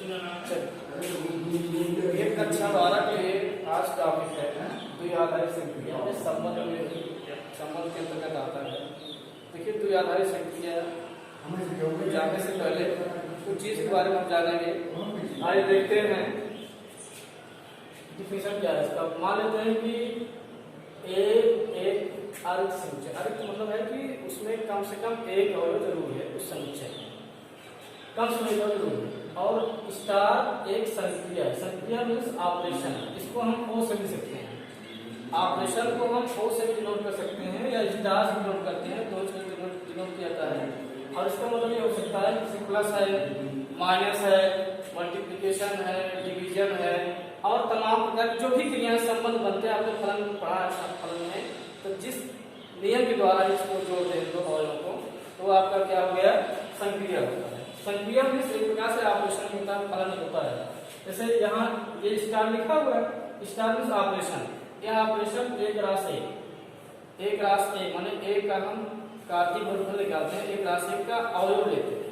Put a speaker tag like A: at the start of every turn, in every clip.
A: ये कक्षा 12 के आज टॉपिक है द्विआधारी संक्रिया। संबंध के अंतर्गत आता है। देखिए, द्विआधारी संक्रिया जानने से पहले कुछ चीज के बारे में हम जानेंगे। आइए देखते हैं डिफिनेशन क्या है इसका। मान लेते हैं कि एक आरिक्त समुच्चय। आरिक्त मतलब है कि उसमें कम से कम एक अवयव जरूर है उस समुच्चय में, कम से कम एक अवयव जरूर है। और स्टार एक संक्रिया है। संक्रिया मीन्स ऑपरेशन। इसको हम ओ से भी सकते हैं, ऑपरेशन को हम ओ से भी डिनोट कर सकते हैं या स्टार से डिनोट करते हैं, दो चीज डिनोट किया जाता है। और इसका मतलब ये हो सकता है कि प्लस है, माइनस है, मल्टीप्लिकेशन है, डिवीजन है और तमाम प्रकार जो भी क्रियाएं संबंध बनते हैं। आपने फलन पढ़ा है फलन में, तो जिस नियम के द्वारा इसको जोड़ते हैं दो अवयवों को, तो आपका क्या हो गया, संक्रिया होता है। संक्रिया में एक प्रकार से ऑपरेशन होता है, फलन होता है। जैसे यहाँ ये स्टार लिखा हुआ है, स्टार मीन्स ऑपरेशन। यह ऑपरेशन एक राशि माने एक का हम कार्तीय गुणनफल निकालते हैं, एक राशि का अवयव लेते हैं।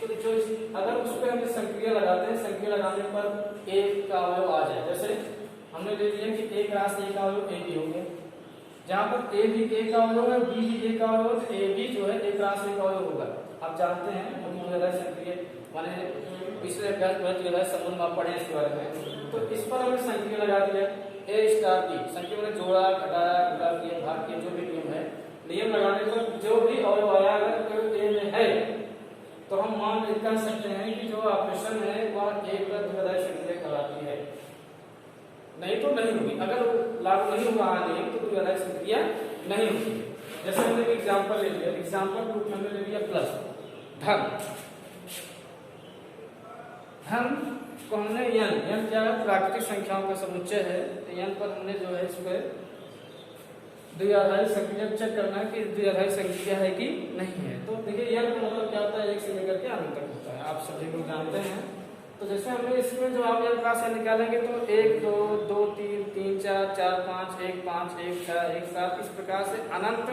A: तो जो अगर उस पर हम संक्रिया लगाते हैं, संक्रिया लगाने पर एक का अवयव आ जाए। जैसे हमने ले लिया कि एक राशि का अवयव ए बी हो गया, जहाँ पर ए भी एक का अवयव है, बी भी एक का अवयव है, तो ए बी जो है एक राशि का अवयव होगा। आप जानते हैं संक्रिया माने पिछले अभ्यास में संबंध आप पढ़े इसके बारे में। तो इस पर हमने संक्रिया लगा दिया ए स्टार बी। संक्रिया में जोड़ा, घटाया, गुणा किया, भाग किया, जो भी नियम है, नियम लगाने पर जो भी अवयव आया अगर ए में है तो हम मान कर सकते हैं कि जो ऑपरेशन है वह एक द्विआधारी संक्रिया कहलाती है। नहीं तो नहीं होगी। अगर लागू नहीं हुआ नियम तो द्विआधारी संक्रिया नहीं होगी। जैसे हमने एक एग्जांपल ले लिया, एग्जांपल रूप में हमने ले लिया प्लस धन। धन को हमने n क्या है, प्राकृतिक संख्याओं का समुच्चय है। n पर हमने जो है इस पर द्विआधारी संक्रिया चेक करना है कि द्विआधारी संक्रिया है कि नहीं है। तो देखिए n का मतलब क्या होता है, एक से लेकर के अनंत तक होता है, आप सभी लोग जानते हैं। तो जैसे हमने इसमें जो आप n क्लास से निकालेंगे तो 1 2 2 3 3 4 4 5 1 5 1 6 1 7 इस प्रकार से अनंत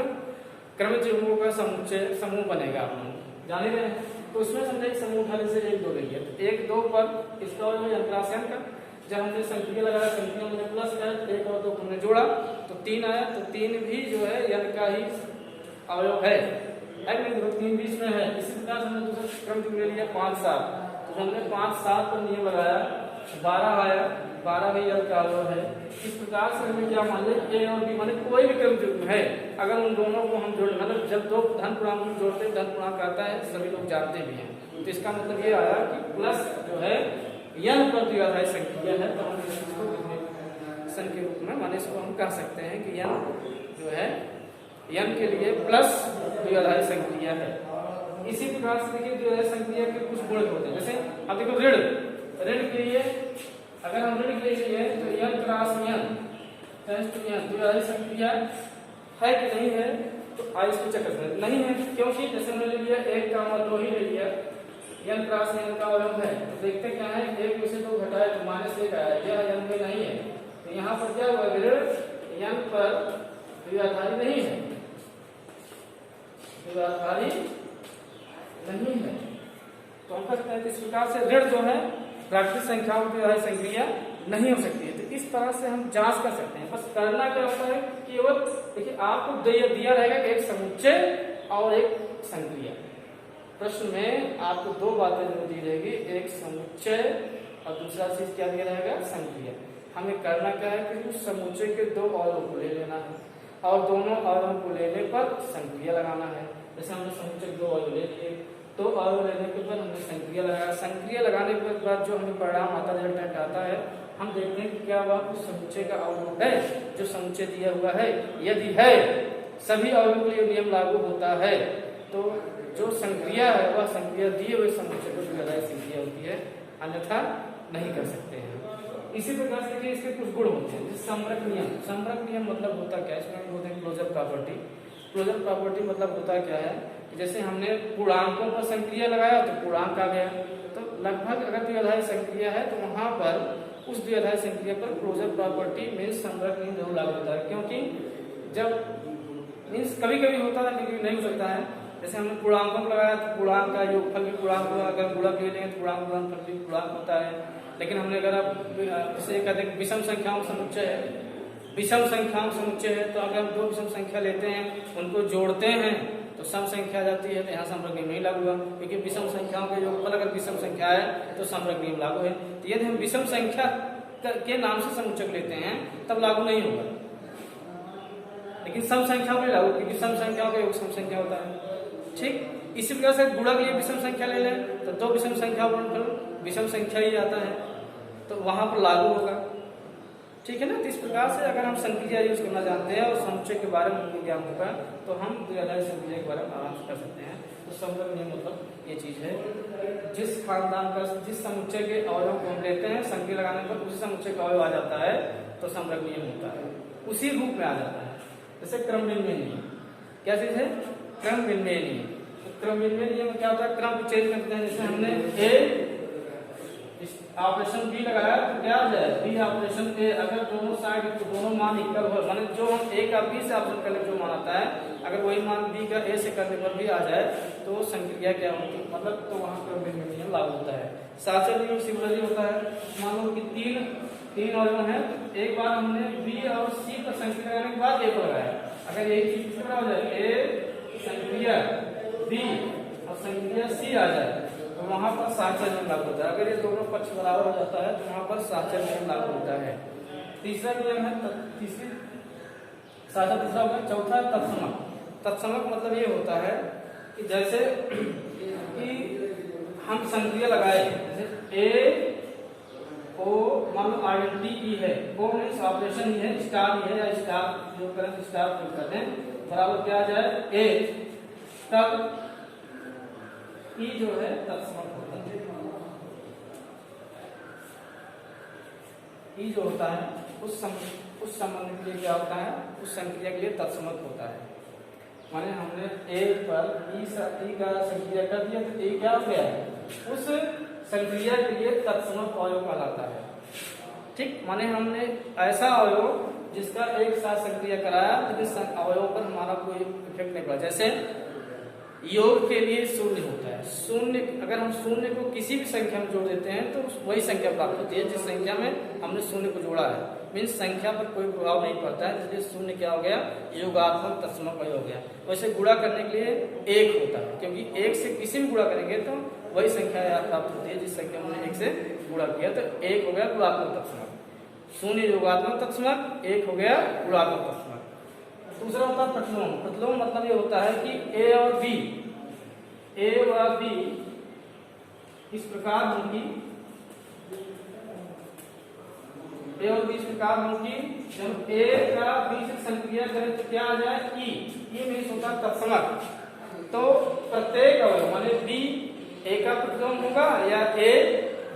A: क्रमिक युग्मों का समूह बनेगा। आप लोग जान ही रहे हैं। तो उसमें हमने एक समूह उठाने से 1 2 ले लिया, तो 1 2 पर इसका n क्लास n का जब हमने संक्रिया लगाया, संक्रिया में प्लस का 1 और 2 हमने जोड़ा तो 3 आया। तो 3 भी जो है n का ही अवयव है, नहीं? 3 बीच में है। इसी प्रकार हमने दूसरा क्रम ले लिया 5 7। तो हमने 5 7 पर नियम लगाया, 12 आया, 12 भी n का अवयव है। इस प्रकार से हमें क्या मान लें, a और b माने कोई भी क्रम युग्म है, अगर उन दोनों को हम जोड़, मतलब जब दो धन पूर्णांक जोड़ते हैं धन पूर्णांक आता है, सभी लोग जानते भी हैं। तो इसका मतलब ये आया कि प्लस जो है n पर द्विआधारी संक्रिया है। तो हम इसको सन के रूप में माने इसको हम कह सकते हैं कि n जो है n के लिए प्लस द्विआधारी संक्रिया है। इसी प्रकार से देखिए द्विआधारी संक्रिया के कुछ गुण होते हैं। जैसे अब देखो ऋण के लिए अगर हम ऋण के लिए तो n क्रॉस n द्विआधारी संक्रिया है कि नहीं है, तो आइए इसको चेक करते हैं। नहीं है क्योंकि जैसे हमने ले लिया 1 का मतलब 2 ही ले लिया, n क्रॉस n का अवयव है। तो देखते क्या है, 1 में से 2 घटाए तो -1 आया, यह n में नहीं है। तो यहाँ पर क्या हुआ, ऋण n पर द्विआधारी नहीं है, द्विआधारी नहीं है। तो हम कहते हैं इस प्रकार से ऋण जो है प्राकृतिक संख्याओं की संक्रिया नहीं हो सकती है। तो इस तरह से हम जांच कर सकते हैं। बस करना क्या होता है, केवल देखिए आपको दिया रहेगा कि एक समुच्चय और एक संक्रिया। प्रश्न में आपको 2 बातें जरूर दी रहेगी, एक समुच्चय और दूसरा चीज क्या दिया रहेगा, संक्रिया। हमें करना क्या है कि उस समुच्चय के 2 अवयवों को ले लेना है और दोनों अवयवों को लेने पर संक्रिया लगाना है। जैसे हमने समुच्चय 2 अवयव ले लिए, 2 अवयव लेने के बाद हमने संक्रिया लगाया। संक्रिया लगाने के बाद जो हमें परिणाम आता है, रिजल्ट आता है, हम देखते हैं कि क्या वह उस समुच्चय का अवयव है जो समुच्चय दिया हुआ है। यदि है, सभी अवयवों के लिए नियम लागू होता है, तो जो संक्रिया है वह संक्रिया दिए हुए समुच्चय को द्विआधारी संक्रिया होती है, अन्यथा नहीं कर सकते हैं। इसी प्रकार से इसके कुछ गुण होते हैं। जैसे समरक नियम मतलब होता क्या है, इसमें होते हैं क्लोजर प्रॉपर्टी। क्लोजर प्रॉपर्टी मतलब होता क्या है, जैसे हमने पूर्णांकों पर संक्रिया लगाया तो पूर्णांक आ गया। तो लगभग अगर द्विआधारी संक्रिया है तो वहां पर उस द्विआधारी संक्रिया पर क्लोजर प्रॉपर्टी मीन्स समरक नियम जरूर लागू होता है। क्योंकि जब मीन्स कभी कभी होता है, कभी नहीं हो सकता है। जैसे हमने पूर्णांकों को लगाया तो पूर्णांक का योगफल भी पूर्णांक होगा, अगर गुणक ले लेंगे तो पूर्णांक गुणनफल भी पूर्णांक होता है। लेकिन हमने अगर अब जैसे कहते हैं विषम संख्याओं का समुच्चय है, विषम संख्याओं का समुच्चय है, तो अगर हम दो विषम संख्या लेते हैं उनको जोड़ते हैं तो सम संख्या आ जाती है, तो यहाँ समरक नियम नहीं लागू हुआ, क्योंकि विषम संख्याओं का योगफल अगर विषम संख्या है तो समरक नियम लागू है। तो यदि हम विषम संख्या के नाम से समुच्चक लेते हैं तब लागू नहीं होगा, लेकिन सम संख्याओं में लागू, क्योंकि सम संख्याओं का योग सम संख्या होता है। ठीक इसी प्रकार से गुणा के लिए विषम संख्या ले लें तो दो विषम संख्या विषम संख्या ही आता है, तो वहां पर लागू होगा। ठीक है ना। तो इस प्रकार से अगर हम संक्रिया यूज करना जानते हैं और समुच्चय के बारे में ज्ञान होगा तो हम द्विआधारी संक्रिया के बारे में आराम से कर सकते हैं। तो समरक नियम मतलब ये चीज है, जिस खानदान का जिस समुच्चय के अवयव को हम लेते हैं संक्रिया लगाने पर उसी समुच्चय का अवयव आ जाता है तो समरक नियम होता है, उसी रूप में आ जाता है। जैसे क्रम विनिमय नियम, क्या चीज है? क्रम विनिमय नियम। तो क्रम विनिमय नियम में क्या होता है? क्रम को चेंज करते हैं। जैसे हमने ए ऑपरेशन बी लगाया तो क्या आ जाए? बी ऑपरेशन ए, अगर दोनों साइड दोनों मान इक्वल हो, माने जो हम ए का बी से ऑपरेशन करने जो मान आता है अगर वही मान बी का ए से करने पर भी आ जाए तो संक्रिया क्या होगी, मतलब तो वहां क्रम विनिमय नियम लागू होता है। साचर नियम सिमिलरली होता है। मान लो कि तीन अवयव है, एक बार हमने बी और सी पर संक्रिया लगाने के बाद ए को लगाया, अगर यही चीज कितना हो जाए? ए संक्रिया बी और संक्रिया सी आ जाए तो वहां पर साचर नियम लागू होता है। अगर ये दोनों पक्ष बराबर हो जाता है तो वहां पर साचर नियम लागू होता है। तीसरा नियम है तीसरी साचर, तीसरा हो गया। चौथा तत्समक। तत्समक मतलब ये होता है कि जैसे कि हम संक्रिया लगाए, जैसे ए ओ मान लो आइडेंटिटी ई है, ओ मीन्स ऑपरेशन ही है, स्टार ही है या स्टार जो करें स्टार प्रयोग करते हैं, बराबर क्या आ जाए? ए, तब ई जो है तत्समक होता है। ई जो होता है उस संबंध के लिए क्या होता है? उस संक्रिया के लिए तत्समक होता है। माने हमने ए पर ई का संक्रिया कर दिया तो ए क्या हो गया? उस संक्रिया के लिए तत्समक अवयव कहलाता है। ठीक, माने हमने ऐसा अवयव जिसका एक साथ संक्रिया कराया लेकिन अवयव पर हमारा कोई इफेक्ट नहीं पड़ा। जैसे योग के लिए शून्य होता है, शून्य अगर हम शून्य को किसी भी संख्या में जोड़ देते हैं तो वही संख्या प्राप्त होती है जिस संख्या में हमने शून्य को जोड़ा है। मीन्स संख्या पर कोई प्रभाव नहीं पड़ता है, इसलिए शून्य क्या हो गया? योगात्मक तत्समक हो गया। वैसे गुणा करने के लिए एक होता है, क्योंकि एक से किसी भी गुणा करेंगे तो वही संख्या प्राप्त होती है जिस संख्या में एक से गुणा किया, तो एक हो गया गुणात्मक तत्समक। शून्य योगात्मक तत्समक, एक हो गया गुणात्मक तत्समक। दूसरा होता है प्रतिलोम। प्रतिलोम मतलब ये होता है कि ए और बी इस प्रकार होंगी, ए और बी इस प्रकार होंगी। जब ए का बी से संक्रिया करें तो क्या आ जाए? ई मीन्स होता है तत्समक। तो प्रत्येक अवयव माने बी ए का प्रतिलोम होगा या ए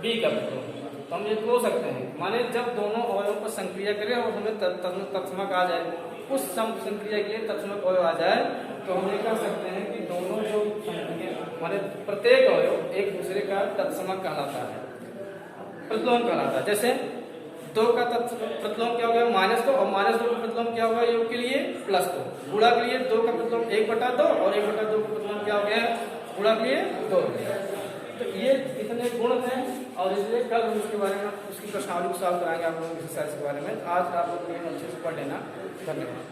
A: बी का प्रतिलोम होगा, तो हम ये बोल सकते हैं। माने जब दोनों अवयवों पर संक्रिया करें और हमें तत्समक आ जाए, उस संक्रिया के लिए तत्समक अवयव आ जाए तो हम ये कह सकते हैं कि दोनों जो संक्रिया माने प्रत्येक अवयव एक दूसरे का तत्समक कहलाता है, प्रतिलोम कहलाता है। जैसे दो का प्रतिलोम क्या हो गया? -2, और -2 का प्रतिलोम क्या होगा योग के लिए? +2। गुणा के लिए 2 का प्रतिलोम 1/2 और 1/2 का प्रतिलोम क्या हो गया? गुणा के लिए 2 हो गया। तो ये इतने गुण हैं और इसलिए कल हम उसके बारे में उसकी प्रश्नावली को सॉल्व कराएंगे आप लोगों की एक्सरसाइज के बारे में। आज आप लोग अच्छे से पढ़ लेना। धन्यवाद।